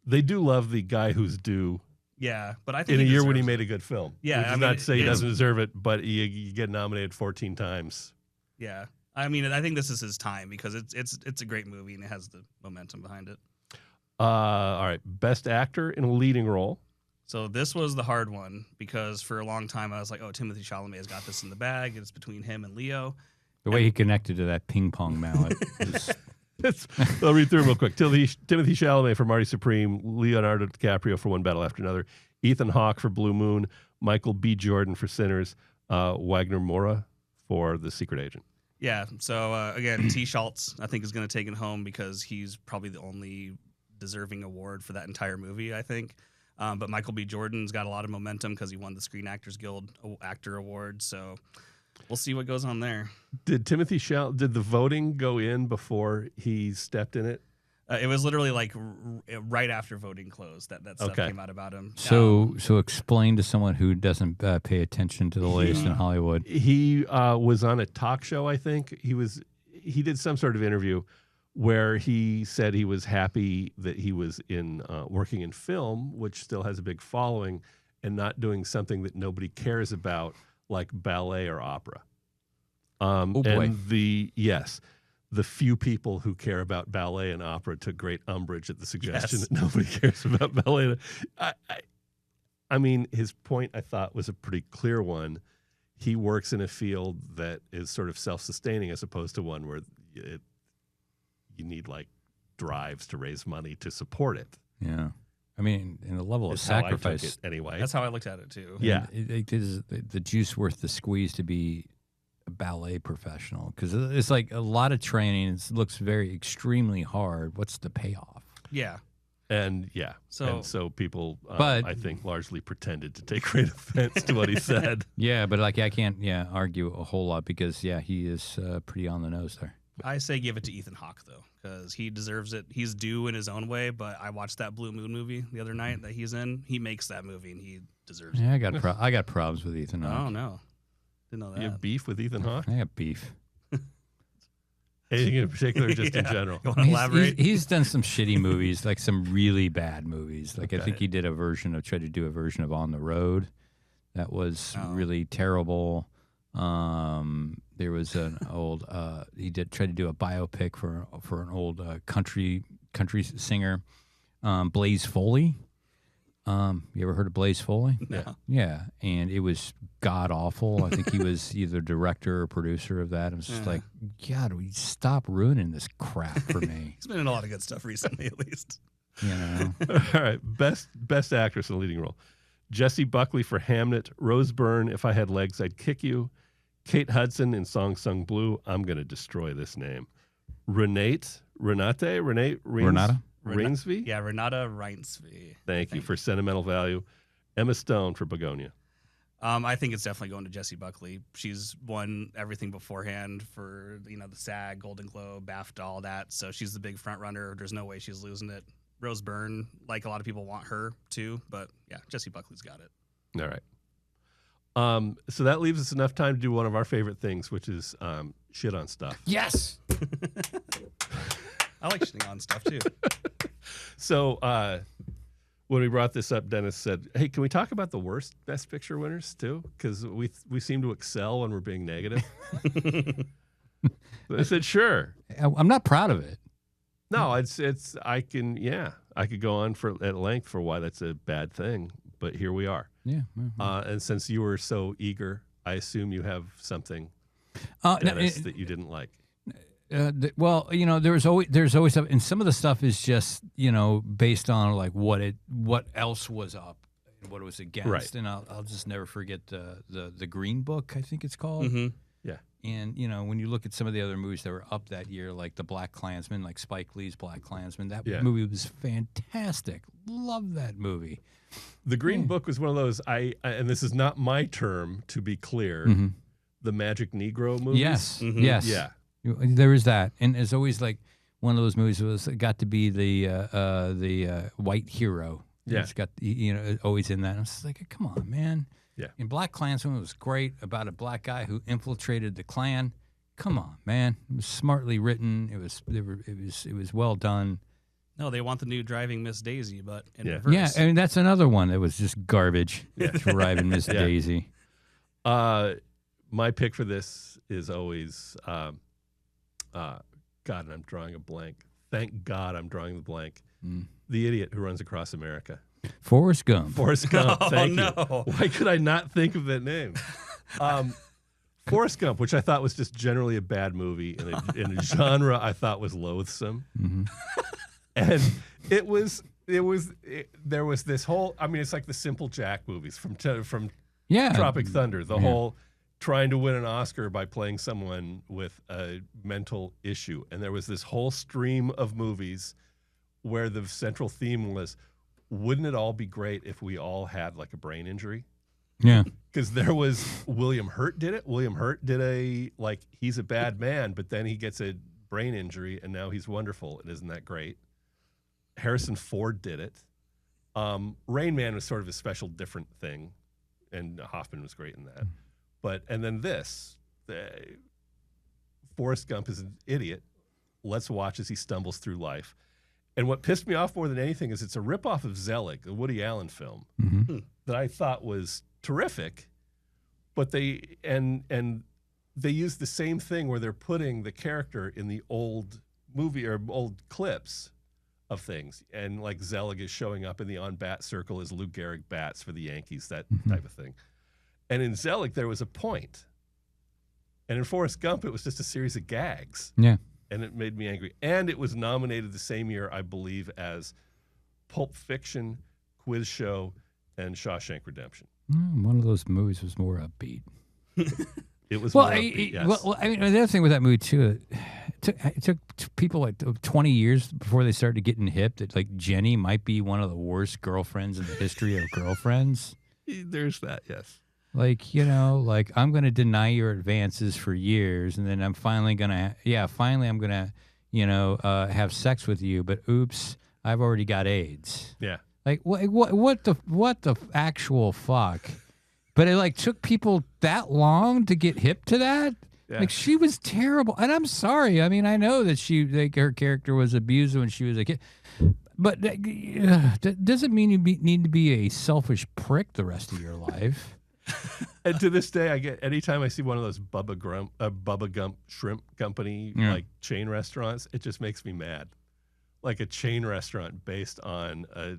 They do love the guy who's due. Yeah, but I think in a year when he made a good film. Yeah, which is not to say he doesn't deserve it, but you get nominated 14 times. Yeah, I mean, I think this is his time because it's a great movie and it has the momentum behind it. All right, best actor in a leading role. So this was the hard one because for a long time I was like, oh, Timothée Chalamet has got this in the bag. It's between him and Leo. The way he connected to that ping pong mallet. I'll read through them real quick. Timothy Chalamet for Marty Supreme, Leonardo DiCaprio for One Battle After Another, Ethan Hawke for Blue Moon, Michael B. Jordan for Sinners, Wagner Moura for The Secret Agent. Yeah, so again, T. Schultz I think is going to take it home because he's probably the only deserving award for that entire movie, I think. But Michael B. Jordan's got a lot of momentum because he won the Screen Actors Guild Actor Award, so we'll see what goes on there. Did the voting go in before he stepped in it? It was literally like right after voting closed that stuff came out about him. So explain to someone who doesn't pay attention to the latest in Hollywood. He was on a talk show, I think. He did some sort of interview where he said he was happy that he was working in film, which still has a big following, and not doing something that nobody cares about, like ballet or opera. Boy. And the few people who care about ballet and opera took great umbrage at the suggestion that nobody cares about ballet. I mean, his point, I thought, was a pretty clear one. He works in a field that is sort of self-sustaining as opposed to one where you need, like, drives to raise money to support it. Yeah. I mean, in the level of That's how I took sacrifice. it anyway. That's how I looked at it too. Yeah. Is the juice worth the squeeze to be a ballet professional? Because it's like a lot of training. It looks very extremely hard. What's the payoff? Yeah. And so people, But- I think, largely pretended to take great offense to what he said. Yeah, but like I can't argue a whole lot because he is pretty on the nose there. I say give it to Ethan Hawke though, because he deserves it. He's due in his own way. But I watched that Blue Moon movie the other night that he's in. He makes that movie, and he deserves it. Yeah, I got problems with Ethan Hawke. Oh no, didn't know that. You have beef with Ethan Hawke? I got beef. Anything in particular, or just in general? You want to elaborate? He's done some shitty movies, like some really bad movies. Like I Okay. think he tried to do a version of On the Road that was really terrible. There was an old tried to do a biopic for an old country singer, Blaze Foley. You ever heard of Blaze Foley? No. Yeah, and it was god awful. I think he was either director or producer of that. It was just like, God, we stop ruining this crap for me. He's been in a lot of good stuff recently, at least. You know. All right, best actress in a leading role: Jessie Buckley for Hamnet, Rose Byrne, If I Had Legs, I'd Kick You, Kate Hudson in Song Sung Blue. I'm going to destroy this name. Renate Renata? Rainsby. Yeah, Renata Reinsve. Thank you for Sentimental Value. Emma Stone for Begonia. I think it's definitely going to Jessie Buckley. She's won everything beforehand for the SAG, Golden Globe, BAFTA, all that. So she's the big front runner. There's no way she's losing it. Rose Byrne, like a lot of people want her too, but yeah, Jessie Buckley's got it. All right. So that leaves us enough time to do one of our favorite things, which is shit on stuff. Yes. I like shitting on stuff too. So when we brought this up, Dennis said, "Hey, can we talk about the worst Best Picture winners too? Because we seem to excel when we're being negative." I said, "Sure." I'm not proud of it. No, I could go on at length for why that's a bad thing, but here we are. Yeah. And since you were so eager, I assume you have something, Dennis, that you didn't like. Well, there's always and some of the stuff is just based on like what else was up and what it was against, Right. and I'll just never forget the Green Book, I think it's called. Mm-hmm. Yeah. And when you look at some of the other movies that were up that year, like the Black Klansman, like Spike Lee's Black Klansman, that movie was fantastic. Love that movie. The Green Book was one of those, and this is not my term, to be clear, the Magic Negro movies. Yes. Mhm. Yes. Yeah. There is that, and it's always like one of those movies got to be the white hero. Yeah. It's got always in that. And it's like, come on, man. Yeah. And Black Klansman was great, about a black guy who infiltrated the Klan. Come on, man. It was smartly written. It was well done. No, they want the new Driving Miss Daisy, but in Yeah. reverse. Yeah, I mean that's another one that was just garbage. Driving Miss Yeah. Daisy. My pick for this is always, God, and I'm drawing a blank. Thank God I'm drawing the blank. The Idiot Who Runs Across America. Forrest Gump. Forrest Gump. Oh, Thank no. you. Why could I not think of that name? Forrest Gump, which I thought was just generally a bad movie in a genre I thought was loathsome. And there was this whole, I mean, it's like the Simple Jack movies from Tropic Thunder, the whole trying to win an Oscar by playing someone with a mental issue. And there was this whole stream of movies where the central theme was, wouldn't it all be great if we all had like a brain injury? Yeah. Because there was, William Hurt did it. William Hurt did he's a bad man, but then he gets a brain injury and now he's wonderful. And isn't that great? Harrison Ford did it. Rain Man was sort of a special, different thing, and Hoffman was great in that. And then this, Forrest Gump is an idiot. Let's watch as he stumbles through life. And what pissed me off more than anything is it's a ripoff of Zelig, a Woody Allen film, that I thought was terrific. But they use the same thing where they're putting the character in the old movie or old clips of things. And like Zelig is showing up in the on-bat circle as Lou Gehrig bats for the Yankees, that type of thing. And in Zelig, there was a point. And in Forrest Gump, it was just a series of gags. Yeah. And it made me angry. And it was nominated the same year, I believe, as Pulp Fiction, Quiz Show, and Shawshank Redemption. One of those movies was more upbeat. It was more upbeat, yes. Well, I mean, the other thing with that movie, too, it took people like 20 years before they started getting hip that, like, Jenny might be one of the worst girlfriends in the history of girlfriends. There's that, yes. Like, you know, like, I'm going to deny your advances for years, and then I'm finally going to, I'm going to, you know, have sex with you, but oops, I've already got AIDS. Yeah. Like, what the actual fuck? But it, like, took people that long to get hip to that? Yeah. Like, she was terrible. And I'm sorry. I mean, I know that her character was abused when she was a kid. But that doesn't mean you need to be a selfish prick the rest of your life. And to this day, anytime I see one of those Bubba Gump Shrimp Company like chain restaurants, it just makes me mad. Like a chain restaurant based on a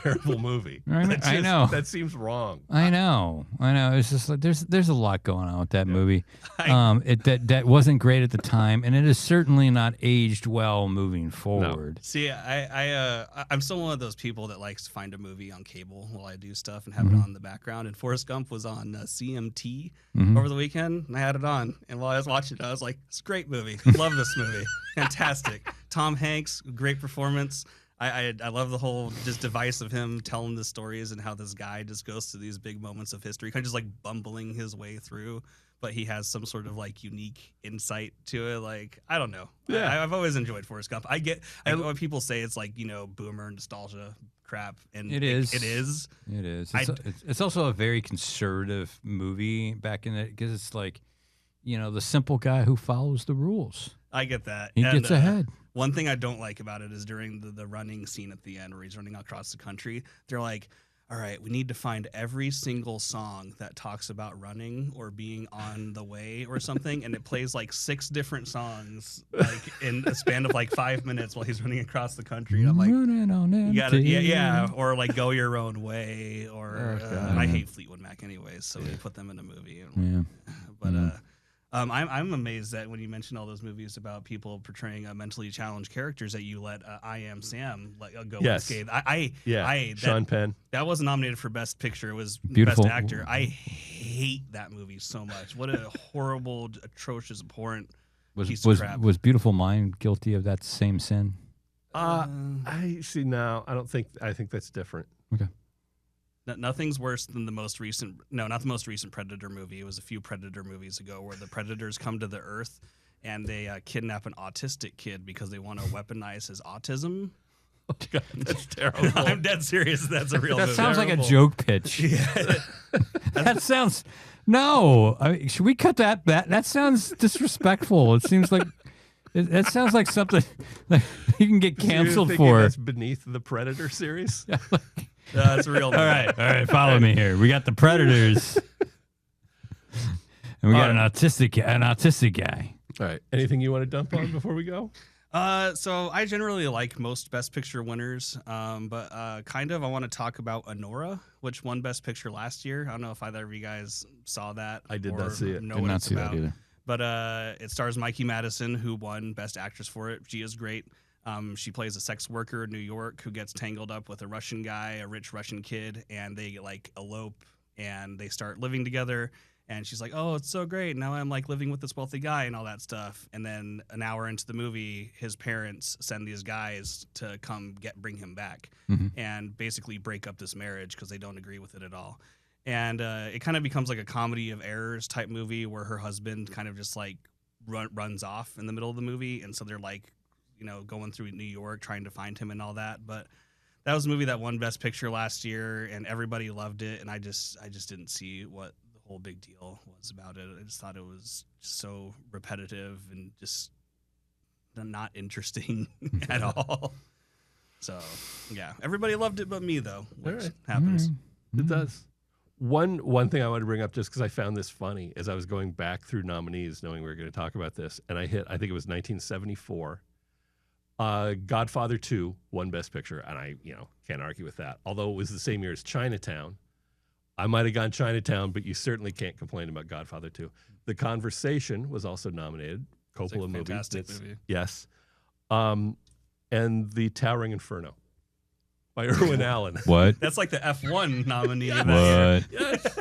terrible movie. I know. That seems wrong. I know. It's just like there's a lot going on with that movie. That wasn't great at the time, and it is certainly not aged well moving forward. No. See, I'm still one of those people that likes to find a movie on cable while I do stuff and have it on in the background. And Forrest Gump was on CMT over the weekend, and I had it on. And while I was watching it, I was like, "It's a great movie. Love this movie. Fantastic. Tom Hanks, great performance." I love the whole just device of him telling the stories and how this guy just goes through these big moments of history, kind of just like bumbling his way through, but he has some sort of like unique insight to it. Like, I don't know. Yeah. I've always enjoyed Forrest Gump. I when people say it's like, you know, boomer nostalgia crap, and it is. It is. It's also a very conservative movie back in it because it's like, you know, the simple guy who follows the rules. I get that. He gets ahead. One thing I don't like about it is during the running scene at the end where he's running across the country, they're like, all right, we need to find every single song that talks about running or being on the way or something. And it plays like 6 different songs like in a span of like 5 minutes while he's running across the country. And I'm like, you gotta, yeah. Or like Go Your Own Way. Or I hate Fleetwood Mac anyways, so we put them in a movie. But I'm amazed that when you mentioned all those movies about people portraying mentally challenged characters, that you let I Am Sam go unscathed. Sean Penn. That wasn't nominated for Best Picture. It was Beautiful. Best Actor. I hate that movie so much. What a horrible, atrocious, abhorrent piece of crap. Was Beautiful Mind guilty of that same sin? I see now. I think that's different. Okay. Nothing's worse than not the most recent Predator movie. It was a few Predator movies ago where the Predators come to the Earth and they kidnap an autistic kid because they want to weaponize his autism. Oh, God, that's terrible. I'm dead serious. That's a real movie. That sounds like a joke pitch. Yeah. That sounds... No. Should we cut that? That sounds disrespectful. It seems like... That sounds like something like you can get canceled for. That's beneath the Predator series? Yeah, that's a real movie. All right, follow me here. We got the Predators, and we got an autistic guy. All right. Anything you want to dump on before we go? So I generally like most Best Picture winners, but I want to talk about Anora, which won Best Picture last year. I don't know if either of you guys saw that. I did not see it. Did not see that either. But it stars Mikey Madison, who won Best Actress for it. She is great. She plays a sex worker in New York who gets tangled up with a Russian guy, a rich Russian kid, and they like elope and they start living together. And she's like, "Oh, it's so great. Now I'm like living with this wealthy guy and all that stuff." And then an hour into the movie, his parents send these guys to come bring him back and basically break up this marriage because they don't agree with it at all. And it kind of becomes like a comedy of errors type movie where her husband kind of just like runs off in the middle of the movie. And so they're like going through New York trying to find him and all that. But that was a movie that won Best Picture last year, and everybody loved it. And I just didn't see what the whole big deal was about it. I just thought it was so repetitive and just not interesting at all. So yeah, everybody loved it but me, though, which happens. It does. One thing I wanted to bring up, just because I found this funny, as I was going back through nominees, knowing we were going to talk about this, and I think it was 1974. Godfather 2 won Best Picture, and I can't argue with that. Although it was the same year as Chinatown. I might have gone Chinatown, but you certainly can't complain about Godfather 2. The Conversation was also nominated. Coppola movie. Fantastic movie. Yes. And The Towering Inferno by Irwin Allen. What? That's like the F1 nominee. What? Yes.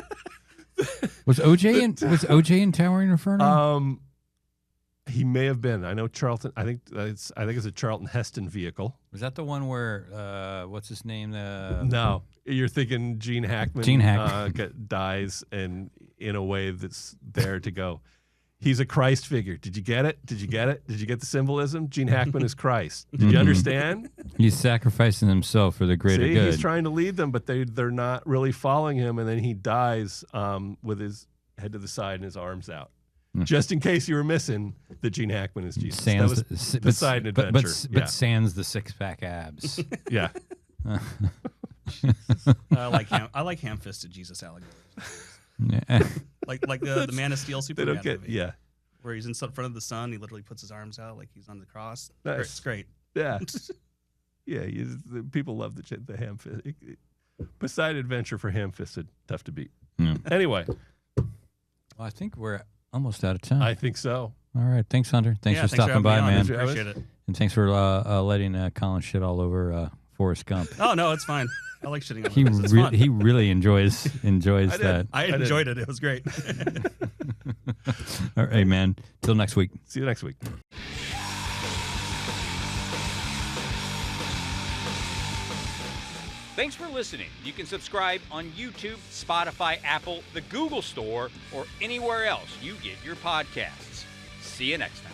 Was OJ in Towering Inferno? He may have been. I know Charlton. I think it's a Charlton Heston vehicle. Was that the one where what's his name? No, you're thinking Gene Hackman. Gene Hackman dies, and in a way that's there to go. He's a Christ figure. Did you get it? Did you get it? Did you get the symbolism? Gene Hackman is Christ. Did you understand? He's sacrificing himself for the greater good. He's trying to lead them, but they're not really following him, and then he dies with his head to the side and his arms out. Just in case you were missing that Gene Hackman is Jesus. That was Poseidon Adventure. But sans the six-pack abs. Yeah. I like ham-fisted Jesus allegories. like the Man of Steel Superman movie. Where he's in front of the sun, he literally puts his arms out like he's on the cross. Nice. It's great. Yeah. Yeah, people love the ham-fisted. Poseidon Adventure for ham-fisted, tough to beat. Yeah. Anyway. Well, I think we're almost out of time. I think so. All right. Thanks, Hunter. Thanks for stopping by, man. Appreciate it. And thanks for letting Colin shit all over Forrest Gump. Oh, no, it's fine. I like shitting on movies. It's fun. He really enjoys that. I enjoyed it. It was great. All right, man. Till next week. See you next week. Thanks for listening. You can subscribe on YouTube, Spotify, Apple, the Google Store, or anywhere else you get your podcasts. See you next time.